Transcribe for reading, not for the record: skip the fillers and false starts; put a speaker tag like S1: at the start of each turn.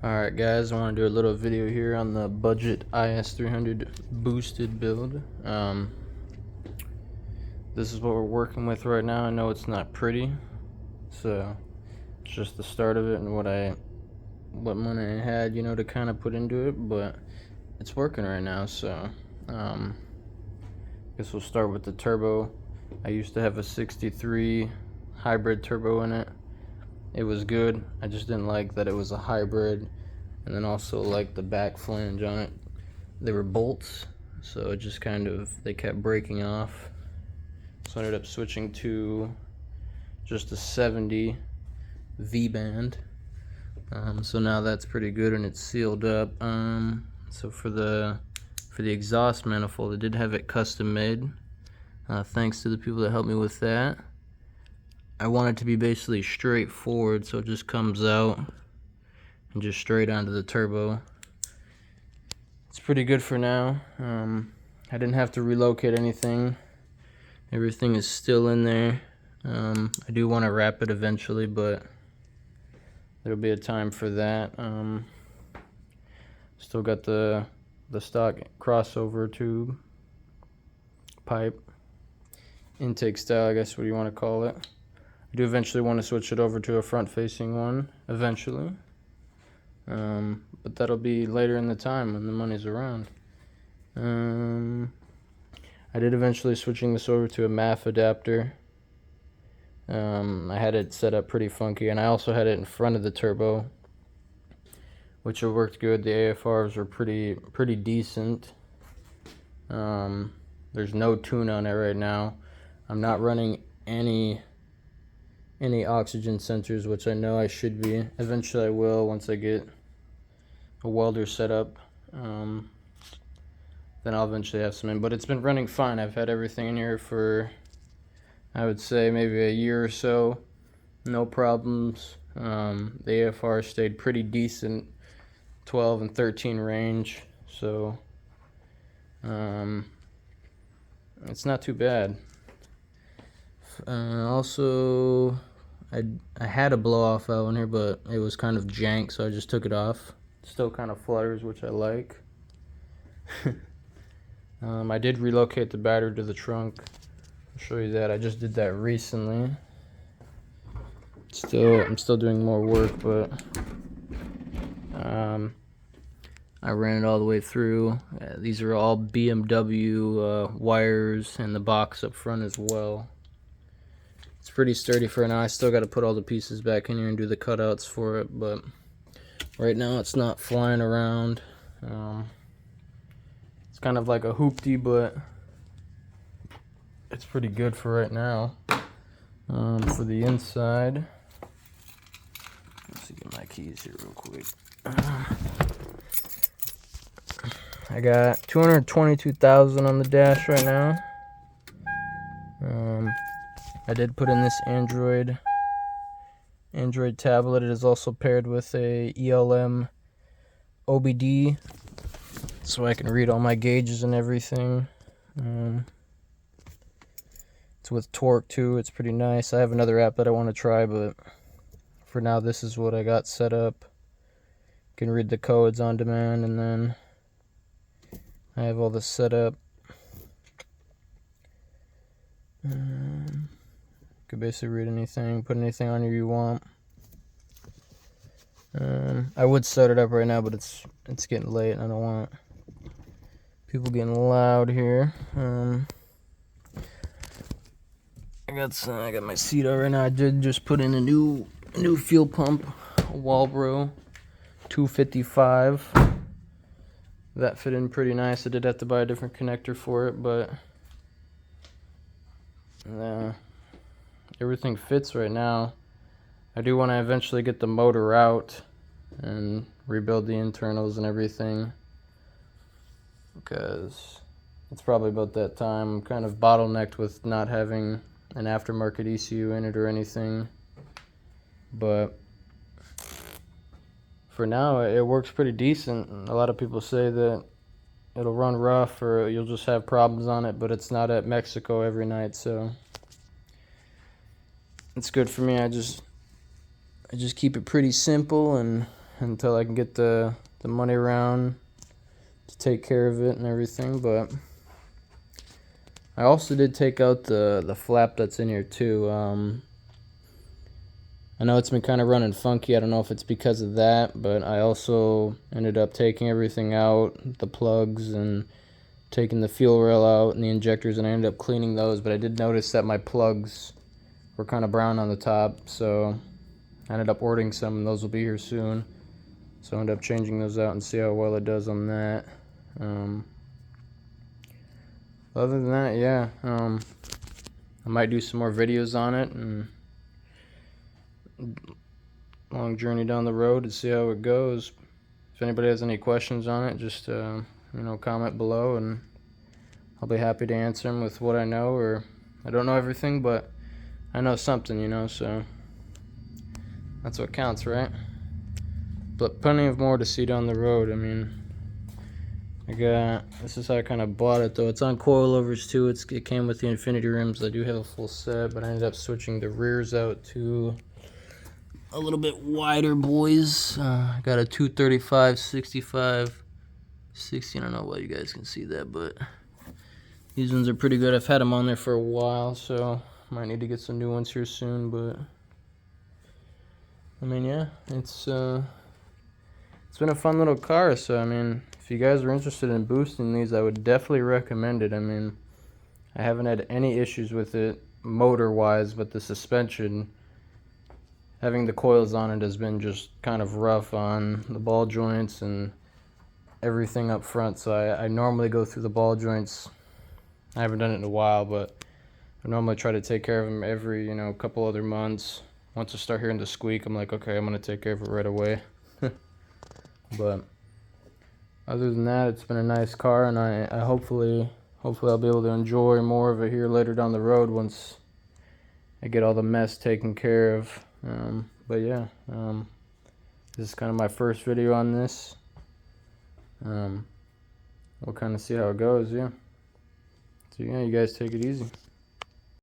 S1: Alright guys, I want to do a little video here on the budget IS300 boosted build. This is what we're working with right now. I know it's not pretty, so it's just the start of it and what money I had, to kind of put into it, but it's working right now. So guess we'll start with the turbo. I used to have a 63 hybrid turbo in it. It was good. I just didn't like that it was a hybrid, and then also like the back flange on it. They were bolts, so it just they kept breaking off. So I ended up switching to just a 70 V-band. So now that's pretty good and it's sealed up. So for the exhaust manifold, I did have it custom made. Thanks to the people that helped me with that. I want it to be basically straightforward, so it just comes out and just straight onto the turbo. It's pretty good for now. I didn't have to relocate anything. Everything is still in there. I do want to wrap it eventually, but there'll be a time for that. Still got the stock crossover tube pipe, intake style, I guess what you want to call it. I do eventually want to switch it over to a front-facing one, eventually. But that'll be later in the time when the money's around. I did eventually switching this over to a MAF adapter. I had it set up pretty funky, and I also had it in front of the turbo, which worked good. The AFRs were pretty decent. There's no tune on it right now. I'm not running any oxygen sensors, which I know I should be. Eventually I will, once I get a welder set up. Then I'll eventually have some in, but it's been running fine. I've had everything in here for, I would say, maybe a year or so. No problems. The AFR stayed pretty decent, 12 and 13 range, so it's not too bad. Also, I had a blow off valve in here, but it was kind of jank, so I just took it off. Still kind of flutters, which I like. I did relocate the battery to the trunk. I'll show you that. I just did that recently. I'm still doing more work, but I ran it all the way through. These are all BMW wires, and the box up front as well. It's pretty sturdy for now. I still got to put all the pieces back in here and do the cutouts for it, but right now it's not flying around. It's kind of like a hoopty, but it's pretty good for right now. For the inside, let's see, get my keys here real quick. I got 222,000 on the dash right now. I did put in this Android tablet. It is also paired with a ELM OBD, so I can read all my gauges and everything. It's with torque too. It's pretty nice. I have another app that I want to try, but for now this is what I got set up. Can read the codes on demand, and then I have all this set up. Could basically read anything, put anything on here you want. I would start it up right now, but it's getting late and I don't want people getting loud here. I got my seat out right now. I did just put in a new fuel pump, a Walbro 255. That fit in pretty nice. I did have to buy a different connector for it, but everything fits right now. I do want to eventually get the motor out and rebuild the internals and everything, because it's probably about that time. I'm kind of bottlenecked with not having an aftermarket ECU in it or anything, but for now it works pretty decent. A lot of people say that it'll run rough or you'll just have problems on it, but it's not at Mexico every night, so it's good for me. I just keep it pretty simple, and until I can get the money around to take care of it and everything. But I also did take out the flap that's in here too. I know it's been kind of running funky. I don't know if it's because of that, but I also ended up taking everything out, the plugs, and taking the fuel rail out and the injectors, and I ended up cleaning those. But I did notice that my plugs were kind of brown on the top, so I ended up ordering some, and those will be here soon. So I ended up changing those out and see how well it does on that. Other than that, yeah, I might do some more videos on it, and long journey down the road to see how it goes. If anybody has any questions on it, just comment below, and I'll be happy to answer them with what I know. Or I don't know everything, but I know something, so that's what counts, right? But plenty of more to see down the road. I mean, this is how I kind of bought it though. It's on coilovers too. It came with the infinity rims. I do have a full set, but I ended up switching the rears out to a little bit wider boys. I got a 235, 65, 60. I don't know why you guys can see that, but these ones are pretty good. I've had them on there for a while, so might need to get some new ones here soon. But I mean, yeah, it's been a fun little car. So I mean, if you guys are interested in boosting these, I would definitely recommend it. I mean, I haven't had any issues with it motor wise, but the suspension, having the coils on it, has been just kind of rough on the ball joints and everything up front. So I normally go through the ball joints. I haven't done it in a while, but I normally try to take care of them every couple other months. Once I start hearing the squeak, I'm like, okay, I'm gonna take care of it right away. But other than that, it's been a nice car, and I hopefully I'll be able to enjoy more of it here later down the road once I get all the mess taken care of. But yeah, this is kind of my first video on this. We'll kind of see how it goes, yeah. So yeah, you guys take it easy.